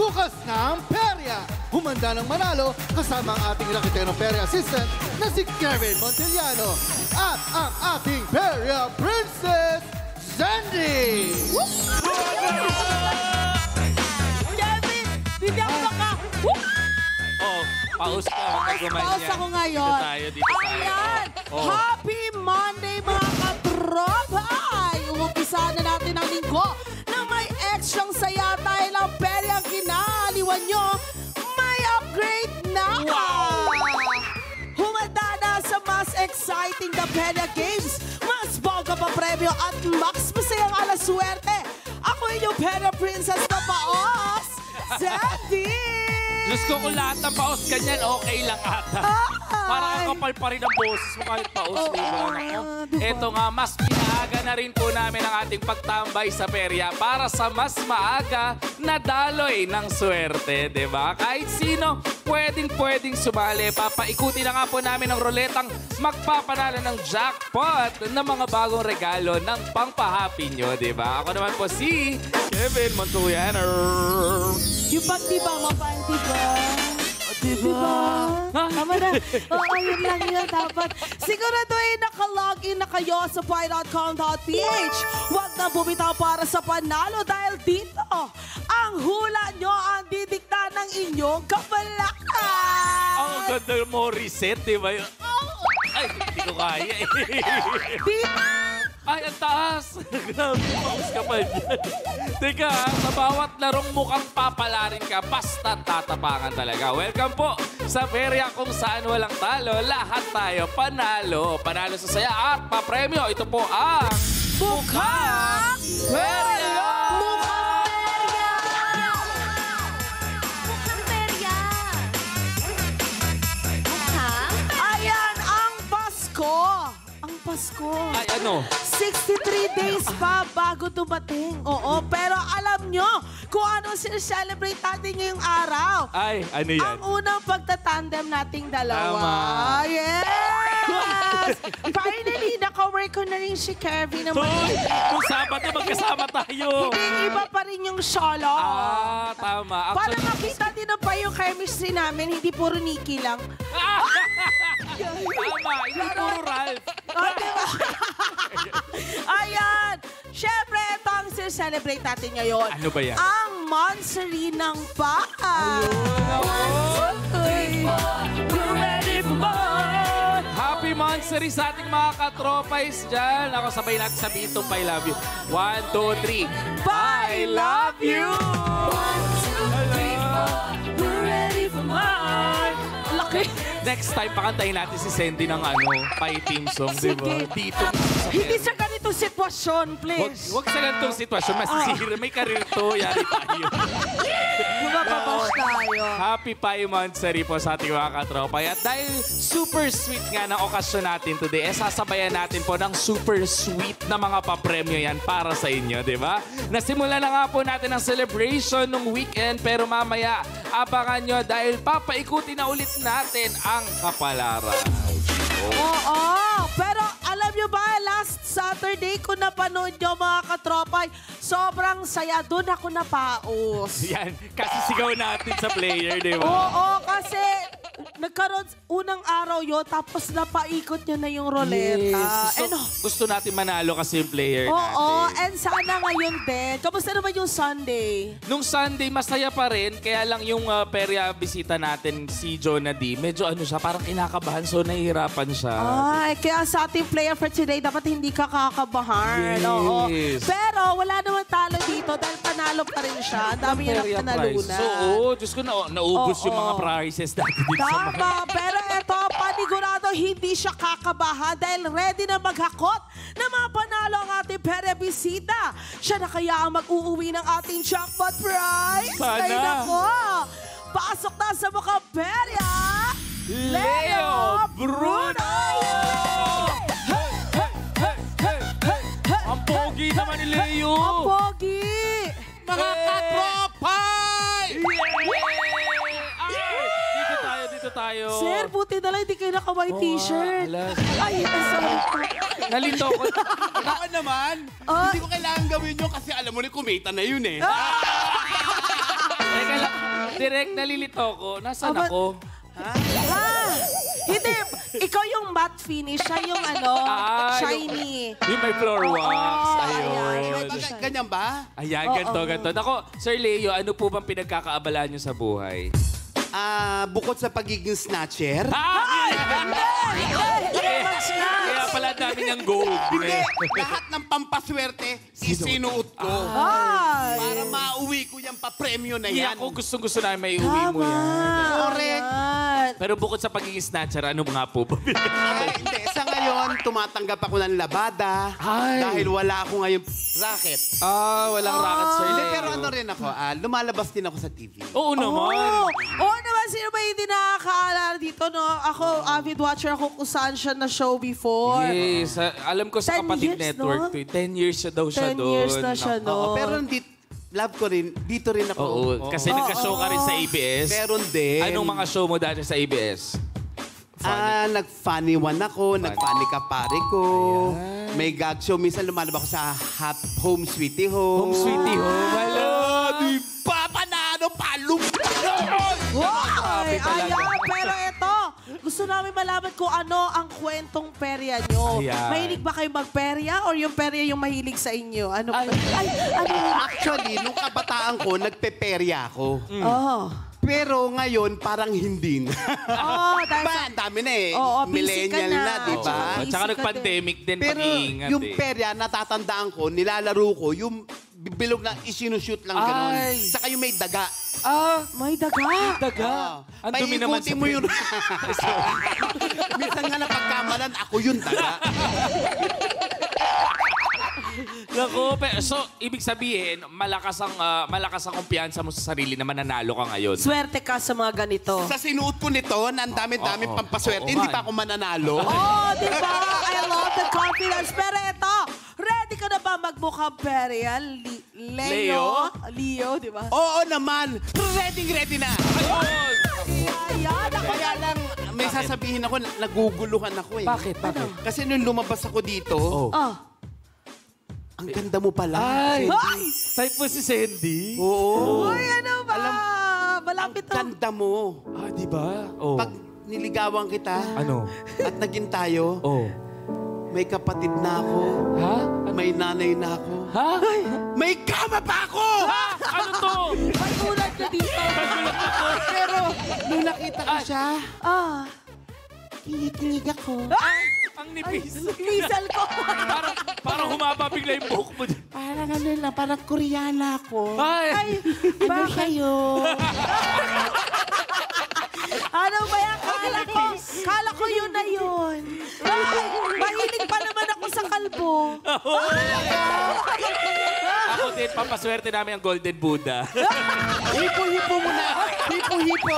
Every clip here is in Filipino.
bukas ng perya. Humanda ng manalo kasama ang ating Raketero Perya assistant na si Kevin Montellano at ang ating Perya Princess, Zandy! Kevin, hindi ako maka... Oh, paus ka. Paus ako ngayon. Dito tayo, dito tayo. Ayan! Oh. Happy Monday mga katropa! Umumpisa na natin ang linggo na may extrang saya dahil ang peryang kinaliwan nyo may upgrade na! Wow! Humanda na sa mas exciting na Perya Games, mas bongga pa premyo at max masayang alaswerte. Ako yung Perya Princess na paos, Zandy! Diyos ko, kung lahat ng paus ganyan, okay lang ata. Parang ang kapal pa rin ang boses mo kahit paus, di ba? Ito nga, mas pinaaga na rin po namin ang ating pagtambay sa perya para sa mas maaga na daloy ng swerte, di ba? Kahit sino, pwedeng sumali. Papaikuti na nga po namin ang ruletang magpapanalo ng jackpot ng mga bagong regalo ng pangpa-happy nyo, di ba? Ako naman po si Kevin Montellano. Yung pagdiba mo, pagdiba. Diba? Tama na. Oo, yun lang yun dapat. Siguraduhin naka-login na kayo sa pie.com.ph. Huwag na bumitaw para sa panalo dahil dito, ang hula nyo ang didikta ng inyong kapalakan. Ang ganda mo reset, di ba? Ay, hindi ko kaya eh. Dito. Ay, ang taas! Grabe, paus ka pa dyan. Teka, sa bawat larong mukhang papalarin ka, basta tatapangan talaga. Welcome po sa perya kung saan walang talo. Lahat tayo panalo. Panalo sa saya at papremyo. Ito po ang Mukhang Perya! Ayan, ang Pasko. Ang Pasko. Ay, ano? 63 days pa bago dumating. Oo, pero alam nyo kung ano sineselebrate natin ngayong araw. Ay, ano yan? Ang unang pagtatandem nating dalawa. Tama. Yes! Finally, naka-work ko na rin si Kevin naman. Hoy! Kung Sabado, magkasama tayo. Hindi, iba pa rin yung solo. Ah, tama. Para Actually, makita din pa yung chemistry namin, hindi puro Nikki lang. tama. Hindi puro Ralph. Oh, diba? Ayan! Siyempre, ito ang celebrate natin ngayon. Ano ba yan? Ang monthsary ng paa. Happy monthsary sa ating mga katropais dyan. Ako, sabay natin sabihin itong I love you. 1, 2, 3. I love you! 1, 2, 3, 4. We're ready for mine. Laki. Next time, pakantahin natin si Sandy ng Pai team song, di ba? Sige. Dito. Hindi sa ganitong sitwasyon, please. Huwag sa ganitong sitwasyon. Masisira. May karir to. Yari tayo. Bumababash tayo. Happy Pai monthsary po sa ating mga katropa. At dahil super sweet nga ng okasyon natin today, sasabayan natin po ng super sweet na mga papremyo yan para sa inyo, di ba? Nasimula na nga po natin ang celebration ng weekend, pero mamaya abangan nyo dahil papaikuti na ulit natin ang kapalaran. Oo, pero alam nyo ba, last Saturday ko napanood nyo mga katropa, sobrang saya. Doon ako napaos. Yan, kasi sigaw natin sa player, di ba? Oo, kasi nagkaroon unang araw yun, tapos napaikot nyo na yung roleta. Yes. Gusto natin manalo kasi yung player natin. Oo, and sana ngayon din. Kamusta naman yung Sunday? Nung Sunday, masaya pa rin. Kaya lang yung perya bisita natin, si Jonah D, medyo ano siya, parang kinakabahan. So, nahihirapan siya. Ay, kaya sa ating player for today, dapat hindi ka kakabahan. Yes. Oo. Pero wala naman talo dito dahil panalo pa rin siya. Ang dami niya Perya ng panalunan. prize. So, Diyos ko, naubos yung mga Oo. prizes natin dito sa mga... Tama, pero eto, panigurado hindi siya kakabahan dahil ready na maghakot ng mga panalo ang ating Perya bisita. Siya na kaya ang mag-uuwi ng ating jackpot prize. Sana. Ay nako, pasok na sa mukhang Perya, Leo Bruno! Hey, hey, hey, hey, hey, hey. Ang pogi naman ni Leo! Ang pogi! Mga katropay! Dito tayo. Sir, buti na lang hindi kayo naka-white t-shirt. alas. Ay, sorry po. Nalito ko. Ako naman, hindi ko kailangan gawin yun kasi alam mo na kumita na yun eh. Teka lang. Direk, nalilito ko. Nasaan Aba- ako? Hindi, ikaw yung matte finish, siya yung shiny. Yung may floor wax. Ayun. Ganyan ba? Ayan, ganito. Ako, Sir Leo, ano po bang pinagkakaabalahan nyo sa buhay? Bukod sa pagiging snatcher, Ay! Kaya pala dami niyang gold. lahat ng pampaswerte, isinuot ko. Ay! Para mauwi ko yung pa-premyo na Hindi yan. ako gustong-gusto namin may uwi mo yan. Correct. Pero bukod sa pagiging snatcher, ano nga po ba? Hindi, sa ngayon, tumatanggap ako ng labada. Ay. Dahil wala ako ngayon racket. Walang racket, Sir Hindi, Leo. pero ano rin ako, lumalabas din ako sa TV. Oo naman. Oo naman, sino ba hindi nakakaalala dito, no? Ako, avid watcher ako kung saan siya na show before. Yes, alam ko sa 10 Kapatid years, Network. no? 10 years siya daw siya 10 doon. years na siya, no? Oo, pero love ko rin, dito rin ako. Oo, kasi nagka-show ka rin sa ABS. Meron din. Anong mga show mo dati sa ABS? Nag-funny one ako, nag-funny kapare ko. May gag show. Minsan lumalabas ako sa Home Sweetie Home. Home Sweetie Home. Hello! Di ba? Panalo, palong! Ay, talaga. ayan, pero ito, gusto namin malaman kung ano ang kwentong perya nyo. Ayan. Mahilig ba kayo magperya or yung perya yung mahilig sa inyo? Ano? Ano? Actually, nung kabataan ko, nagpeperya ako. Oh. Pero ngayon, parang hindi na. Oh, dahil Ba, sa... ang dami na eh. Oo, busy ka Millennial na. na, di ba? Oo. At saka Busy ka nag-pandemic din, Pero pag-iingat yung eh. perya, natatandaan ko, nilalaro ko, yung bilog na isinushoot lang gano'n. Ay. Saka yung may daga. May daga. Daga. Ang dumi naman Paikutin mo yun. Minsan nga napagkamalan, ako yun daga. Naku, so ibig sabihin, malakas ang kumpiyansa mo sa sarili na mananalo ka ngayon. Swerte ka sa mga ganito. Sa sinuot ko nito, na ang dami-dami Oo. pampaswerte, Oo, hindi man. pa ako mananalo. Oh, di ba? I love the confidence. Pero ito, ready ka na ba magmukhang perya? Leo? Leo, di ba? Oo naman, ready na. Ayun! Ayan, ako Kaya lang, may sasabihin ako, naguguluhan ako eh. Bakit? Kasi nung lumabas ako dito, Oh. ang ganda mo pala. Ay! Ay! Type mo si Sandy? Oo. Uy, ano ba? Malapit na. Ganda mo. Di ba? Oh. Pag niligawan kita Ano? at naging tayo, Oh. may kapatid na ako, Ha? may nanay na ako, Ha? may kama pa ako! Ha? Ano to? May ulat ka dito. Pero nung nakita ko siya, kinikilig ako. Ay! Ang nipis. Lisal ko. Parang humaba bigla yung buhok mo. Parang ano lang, parang Koreana ako. Ay! Ano sa'yo? Ano ba yan? Kala ko yun na yun. Ay, mahilig pa naman ako sa kalbo. Ako din, papaswerte namin ang Golden Buddha. Hipo-hipo mo na! Hipo-hipo!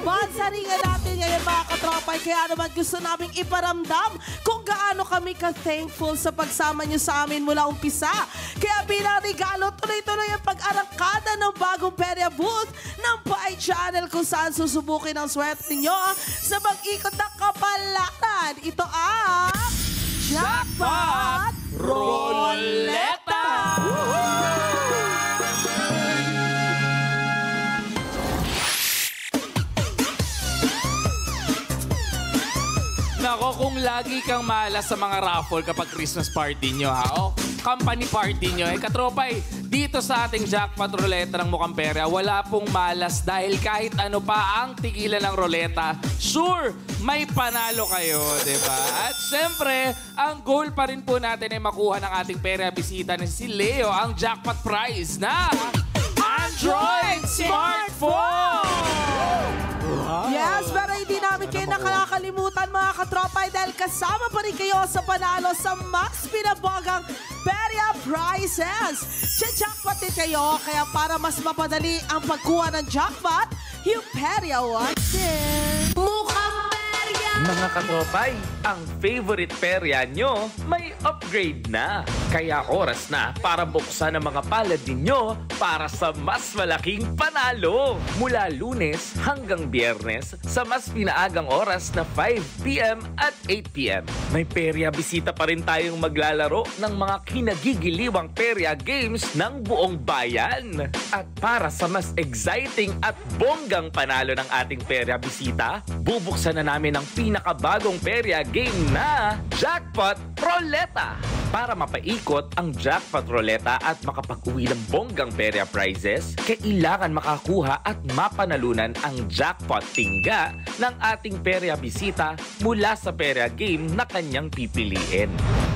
Bansaringan natin ngayon mga katropay. Kaya naman gusto namin iparamdam kung gaano kami ka-thankful sa pagsama nyo sa amin mula umpisa. Kaya bilang regalo, tuloy-tuloy ang pag-arangkada ng bagong perya booth ng Pai Channel kung saan susubukin ang swerte ninyo sa mag-ikot ng kapalaran. Ito ang Jackpot Roleta! Nako, kung lagi kang malas sa mga raffle kapag Christmas party nyo, ha? O company party nyo, katropay, dito sa ating jackpot ruleta ng Mukhang Perya, wala pong malas dahil kahit ano pa ang tigilan ng ruleta, sure, may panalo kayo, di ba? At syempre, ang goal pa rin po natin ay makuha ng ating perya bisita ni si Leo, ang jackpot prize na Android Smartphone! Yes, pero hindi namin kayo nakakalimutan mga katropay dahil kasama pa rin kayo sa panalo sa mas pinabagang Perya Prizes. Jackpot din kayo, kaya para mas mapadali ang pagkuha ng jackpot, yung Perya Watch din. Mukhang Perya! Mga katropay, ang favorite perya nyo may upgrade na. Kaya oras na para buksan ang mga palad ninyo para sa mas malaking panalo. Mula Lunes hanggang Biyernes sa mas pinaagang oras na 5 p.m. at 8 p.m. May perya bisita pa rin tayong maglalaro ng mga kinagigiliwang perya games ng buong bayan. At para sa mas exciting at bonggang panalo ng ating perya bisita, bubuksan na namin ang pinakabagong perya game na Jackpot Roleta. Para mapaikot ang Jackpot Roleta at makapag-uwi ng bonggang perya prizes, kailangan makakuha at mapanalunan ang Jackpot Tingga ng ating perya bisita mula sa perya game na kanyang pipiliin.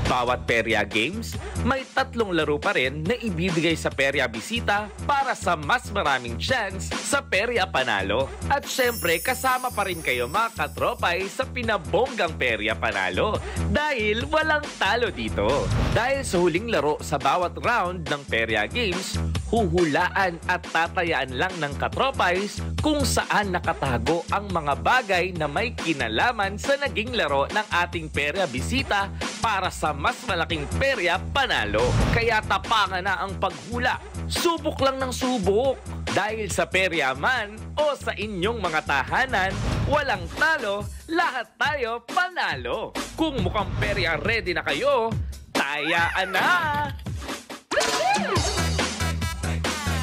Bawat perya games, may 3 laro pa rin na ibibigay sa perya bisita para sa mas maraming chance sa perya panalo. At syempre, kasama pa rin kayo mga katropay sa pinabonggang perya panalo dahil walang talo dito. Dahil sa huling laro sa bawat round ng perya games, huhulaan at tatayaan lang ng katropays kung saan nakatago ang mga bagay na may kinalaman sa naging laro ng ating perya bisita para sa mas malaking perya panalo. Kaya tapangan na ang paghula. Subok lang ng subok. Dahil sa perya man o sa inyong mga tahanan, walang talo, lahat tayo panalo. Kung mukhang perya ready na kayo, tayaan na!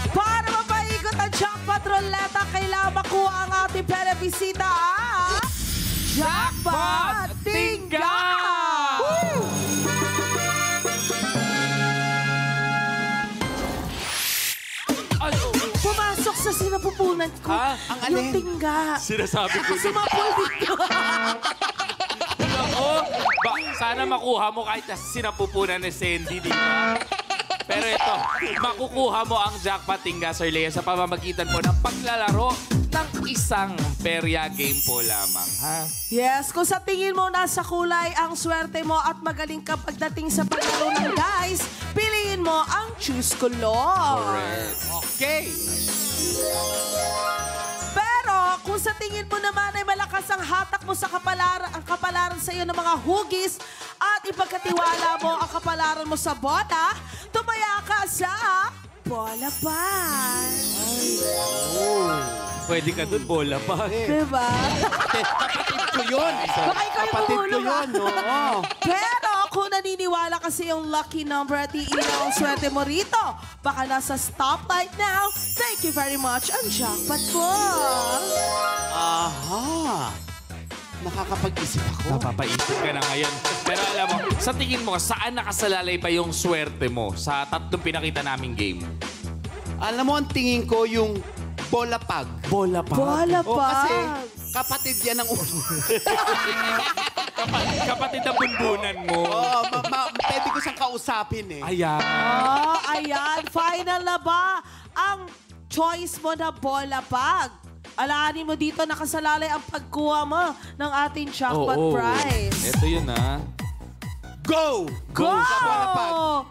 Para mapaikot ang Jackpot Roleta, kailangan makuha ang ating perya bisita. Jackpot Tingga! Pumasok sa sinapupunan ko Ang yung alin? tingga. Sinasabi ko din. Sumapul dito. Ako, sana makuha mo kahit na sinapupunan ni Sandy, di ba? Pero ito, makukuha mo ang Jackpot Tingga, Sir Leo, sa pamamagitan po ng paglalaro ng isang perya game po lamang, ha? Yes, kung sa tingin mo nasa kulay ang swerte mo at magaling ka pagdating sa paglaro ng dice, piliin mo ang choose color. Correct. Okay. Pero kung sa tingin mo naman ay malakas ang hatak mo sa kapalaran sa iyo ng mga hugis at ipagkatiwala mo ang kapalaran mo sa bola, tumaya ka sa bola pan. Pwede ka dun, bola pa. Diba? Kapatid ko yun. Baka ikaw yung Kapatid ko magulo, yun, oo. Pero kung naniniwala kasi yung lucky number at iilaw ang swerte mo rito, baka nasa stoplight now. Thank you very much ang jackpot ko. Aha. Nakakapag-isip ako. Napapaisip ka na ngayon. Pero alam mo, sa tingin mo, saan nakasalalay pa yung swerte mo sa 3 pinakita naming game? Alam mo, ang tingin ko yung bola pag. Bola pa. Bola O pa. kasi kapatid yan ng ulo. Kapatid ang bunbunan mo. Oo, pwede ko siyang kausapin eh. Ayan. Oh, ayan. Final na ba ang choice mo na bola pag? Alaanin mo dito, nakasalalay ang pagkuha mo ng ating jackpot prize. Ito yun, ha? Go! Go! Sa bola pag. Bola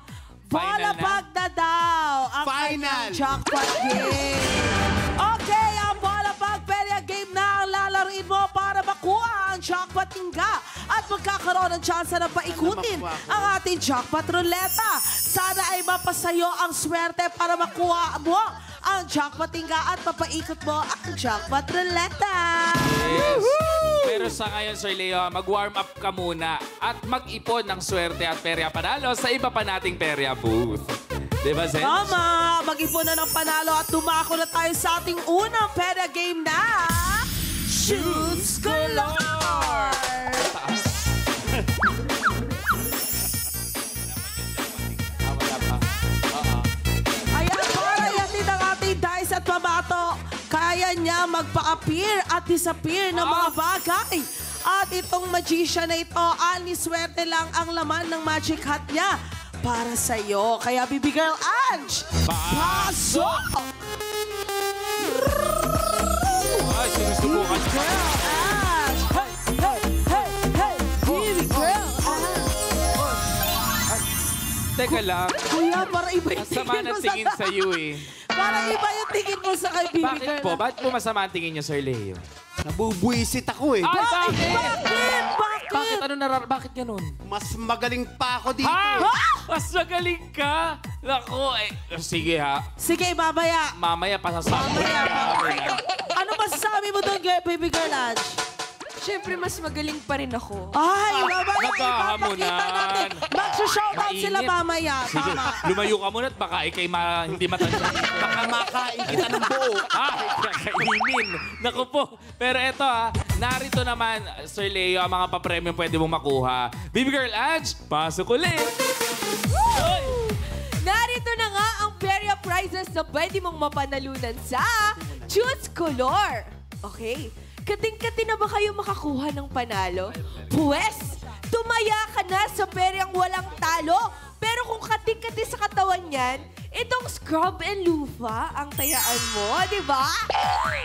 Final na? pag na daw ang Final. kanyang jackpot game. Okay, ang bola pag perya game na ang lalaruin mo para makuha ang jackpot tingga at magkakaroon ng chance na paikutin ang ating jackpot roleta. Sana ay mapasayo ang swerte para makuha mo ang jackpot tingga at mapaikot mo ang jackpot roleta. Yes. Pero sa ngayon, Sir Leo, mag-warm up ka muna at mag-ipon ng swerte at perya panalo sa iba pa nating perya booth. Diba, Zen? Tama! Mag-ipon na ng panalo at dumako na tayo sa ating unang perya game na Shoots Galore! Taas. Wala pa. Ayan, para yatin ang ating dice at pamato. Kaya niya magpa-appear at disappear ng mga bagay. At itong magician na ito, ani swerte lang ang laman ng magic hat niya para sa'yo. Kaya, Baby Girl Ange, pasok! Ay, sinusubukan siya. Girl Ange! Hey, hey, hey, hey! Baby Girl Ange! Teka lang. Kuya, para iba yung Masama tingin na mo sa... tingin sa'yo eh. Para iba yung tingin mo sa kay Baby Bakit Girl po? Ange. Bakit po masama ang tingin niyo, Sir Leo? Nabubuisit ako eh. Ay, bakit? Bakit? Bakit? Bakit? Bakit ganun? Mas magaling pa ako dito. Ha? Mas magaling ka? Naku, sige ha. Sige, babaya. Mamaya pasasabi. Mamaya. Ano masasabi mo doon, baby girl Ange? Siyempre, mas magaling pa rin ako. Ay, mamaya. naghahamunan. Ipapakita natin. Mag-shoutout sila Mainit. mamaya. Sige, Tama. lumayo ka muna at baka ikay hindi matanda. Baka makain kita ng buo. Kakainin. Naku po. Pero eto narito naman, Sir Leo, ang mga pa-premium pwede mong makuha. Baby girl Ange, pasok ulit. Oy! Narito na nga ang Peria prizes na pwede mong mapanalunan sa Choose Color. Okay. Kating-kati na ba kayo makakuha ng panalo? Pwes, tumaya ka na sa Periang walang talo. Pero kung kating-kati sa katawan yan, itong scrub and loofah ang tayaan mo, di ba?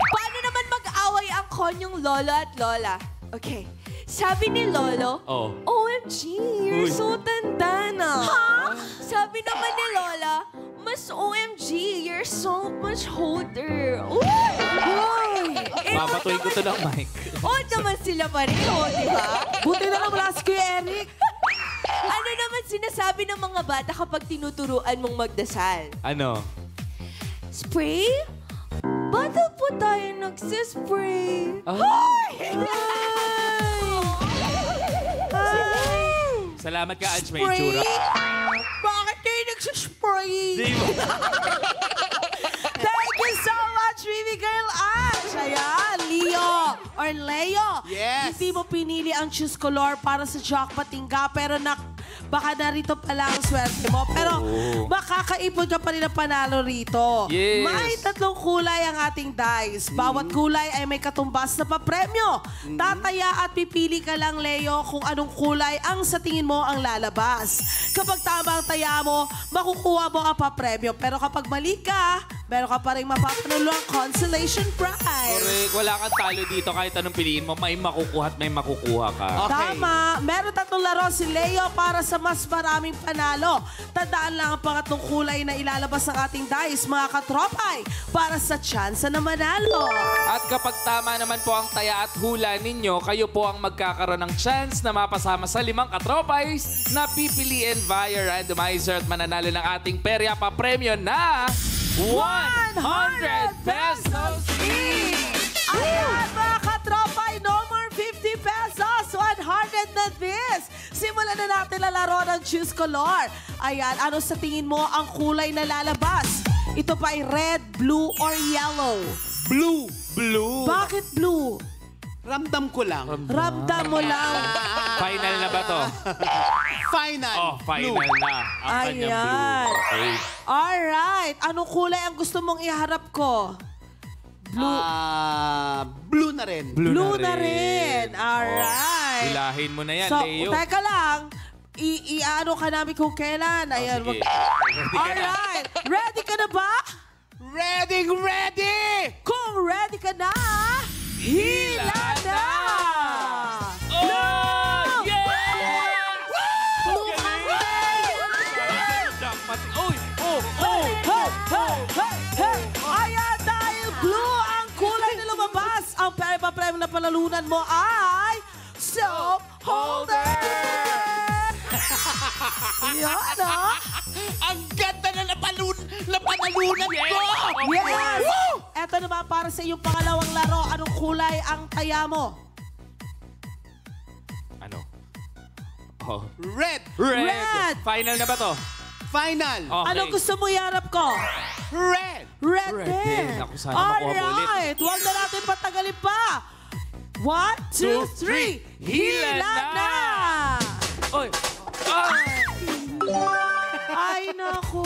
Paano naman mag-away ang konyong lolo at lola? Okay. Sabi ni Lolo, OMG, you're so tanda na. Ha? Sabi naman ni Lola, mas OMG, you're so much hotter. Uy! Babatuin ko to ng mic. Old naman sila pareho, di ba? Buti na lang wala si Kuya Eric. Ano naman sinasabi ng mga bata kapag tinuturuan mong magdasal? Ano? Spray? Bata po tayo nagsispray. Salamat ka, Ange. May Spray? itsura. Bakit kayo nagsispray? Di ba? Thank you so much, baby girl Ange. Ayan, Leo or Leo. Yes. Hindi mo pinili ang choose color para sa jackpot tingga, pero baka narito pala ang swerte mo. Pero makakaipon ka pa rin ng panalo rito. Yes. May 3 kulay ang ating dice. Bawat kulay ay may katumbas na papremyo. Tataya at pipili ka lang, Leo, kung anong kulay ang sa tingin mo ang lalabas. Kapag tama ang taya mo, makukuha mo ang papremyo. Pero kapag mali ka, meron ka pa rin mapapanalo ang consolation prize. Correct. Wala kang talo dito kahit anong piliin mo. May makukuha at may makukuha ka. Okay. Tama. Meron 3 laro si Leo para sa mas maraming panalo. Tandaan lang ang pangatlong kulay na ilalabas ng ating dice, mga katropay, para sa tsansa na manalo. At kapag tama naman po ang taya at hula ninyo, kayo po ang magkakaroon ng chance na mapasama sa 5 katropays na pipiliin via randomizer at mananalo ng ating perya pa premyo na 100 pesos each! Ayan, mga katropay, no more 50 pesos. 100 na this. Simulan na natin lalaro ng Choose Color. Ayan, ano sa tingin mo ang kulay na lalabas? Ito pa ay red, blue, or yellow? Blue. Blue. Bakit blue? Ramdam ko lang. Ramdam mo lang. Final na ba to? Final. Oh, final Blue. na. Ang kanyang Ayan. blue. Okay. Alright. Anong kulay ang gusto mong iharap ko? Blue. Blue na rin. Blue na rin. Alright. Hilahin mo na yan, So, Leo. teka lang. I-ano ka namin kung kailan. Ayan. Sige. Alright. Ready ka na ba? Ready! Kung ready ka na, hila na! Oh! Yeah! Blue ka na! Jackpot. Oy! Oh! Oh! Hey! Hey! Hey! Hey! Ayan, dahil blue ang kulay na lumabas, ang pera-premyo na palalunan mo ay soap holder! Yan, ha? Ang ganda na napanalunan ko! Yes! Eto naman para sa iyong pangalawang laro, anong kulay ang taya mo? Ano? Oh. Red. Red. Final na ba to? Final. Okay. Anong gusto mo iharap ko? Red. Red, Red din. din. Ako, sana makuha mo ulit. Alright. Huwag na natin patagalin pa. 1, 2, 3. Hila na! Oy! Ay! Ay, nako.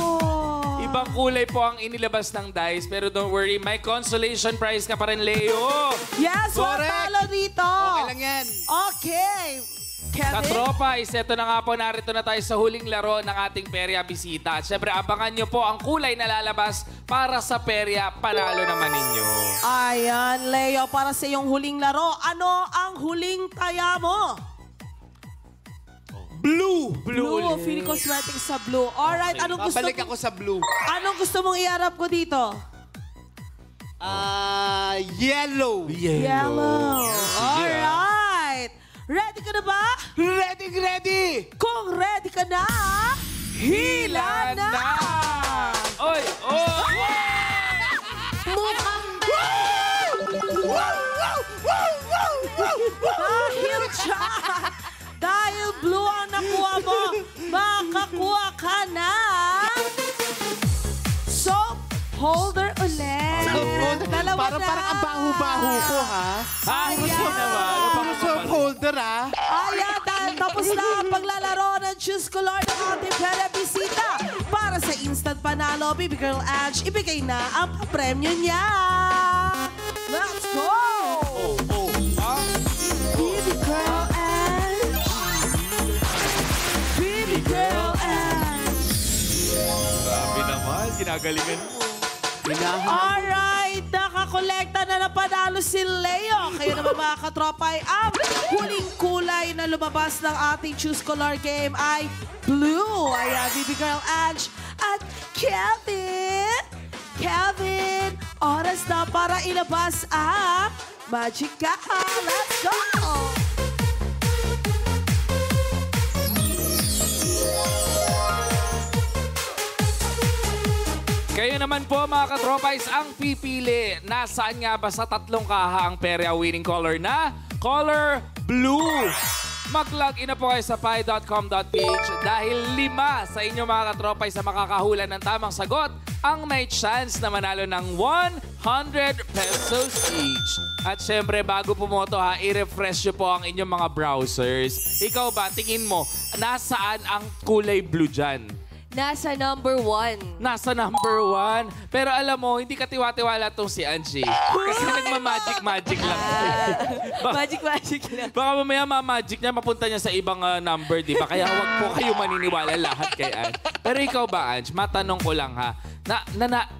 Ibang kulay po ang inilabas ng dice, pero don't worry, may consolation prize ka pa rin, Leo. Yes, wag Correct. talo dito. Okay lang yan. Okay. Kevin? Katropais, eto na nga po, narito na tayo sa huling laro ng ating Perya Bisita. At syempre, abangan nyo po ang kulay na lalabas para sa Perya, panalo naman ninyo. Ayan, Leo, para sa iyong huling laro, ano ang huling taya mo? Blue. Blue. ulit. Feeling cosmetics sa blue. Alright, Okay. anong gusto Babalik mo? ako sa blue. Anong gusto mong iharap ko dito? Yellow. Yellow. Sige, Alright. Ready ka na ba? Ready, ready! Kung ready ka na, hila na! Oy! Oh! Mukhang dahil dyan, dahil blue ang nakuha mo, makakuha ka na soap holder ulit. Dalawa na. Parang ang baho-baho ko, ha? Gusto naman. Parang soap holder, ha? Ayan, dahil tapos na ang paglalaro ng Choose Color ng ating pera bisita. Para sa instant panalo, Baby Girl Ange, ibigay na ang papremyo niya. Let's go! Baby Girl Ange. Baby Girl Ange. Grabe naman. Ginagalingan mo. Alright, nakakolekta na ng panalo si Leo. Kayo naman mga katropa ay ang huling kulay na lumabas ng ating Choose Color game ay blue. Ayan, Baby Girl Ange at Kevin. Kevin, oras na para ilabas ang Magic ka. Let's go! Kayo naman po mga katropais ang pipili. Nasaan nga ba sa tatlong kaha ang Peria winning color na color blue? Mag-log in na po kayo sa pi.com.ph dahil 5 sa inyo mga katropais na makakahula ng tamang sagot ang may chance na manalo ng 100 pesos each. At syempre, bago pumoto ha, i-refresh nyo po ang inyong mga browsers. Ikaw ba, tingin mo, nasaan ang kulay blue dyan? Nasa number 1. Nasa number 1. Pero alam mo, hindi ka tiwa-tiwala tong si Angie. Kasi nagma-magic lang. Magic lang. Baka mamaya ma-magic niya, mapunta niya sa ibang number, di ba? Kaya huwag po kayo maniniwala lahat kay Ange. Pero ikaw ba, Ange? Matanong ko lang ha.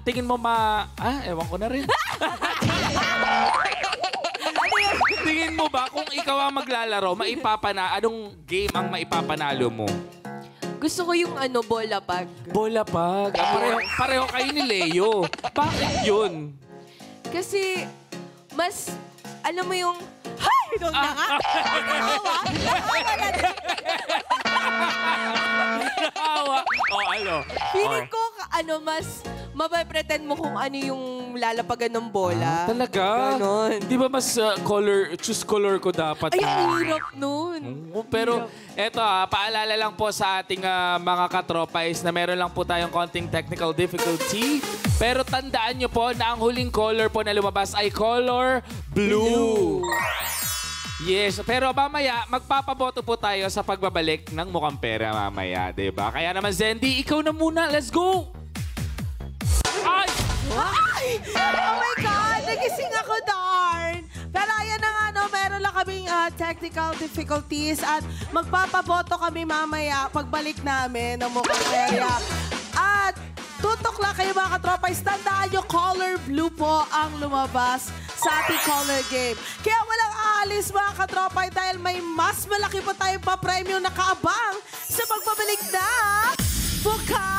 Tingin mo ewan ko na rin. Tingin mo ba kung ikaw ang maglalaro, anong game ang maipapanalo mo? Gusto ko yung bola pag. Bola pag. Pareho kayo ni Leo. Bakit yun? Kasi, mas, alam mo yung, hay! Doon na nga. Nakawa na din. Nakawa. Feeling ko, mas mapapretend mo kung ano yung lalapagan ng bola. Talaga? Ganon. Di ba mas choose color ko dapat? Ay, ang hirap nun. Pero eto paalala lang po sa ating mga katropais na meron lang po tayong konting technical difficulty. Pero tandaan nyo po na ang huling color po na lumabas ay color blue. Yes, pero mamaya magpapaboto po tayo sa pagbabalik ng Mukhang Pera mamaya, diba? Kaya naman, Zendy, ikaw na muna. Let's go! Ay! Ay! Oh my God! Nagising ako, darn! Pero ayan na nga, meron lang kaming technical difficulties at magpapaboto kami mamaya pagbalik namin ng Mukhang Pera. At tutok lang kayo mga katropais. Tandaan nyo, color blue po ang lumabas sa ating color game. Kaya walang aalis mga katropay dahil may mas malaki pa tayong papremyo na kaabang sa pagbabalik na Buka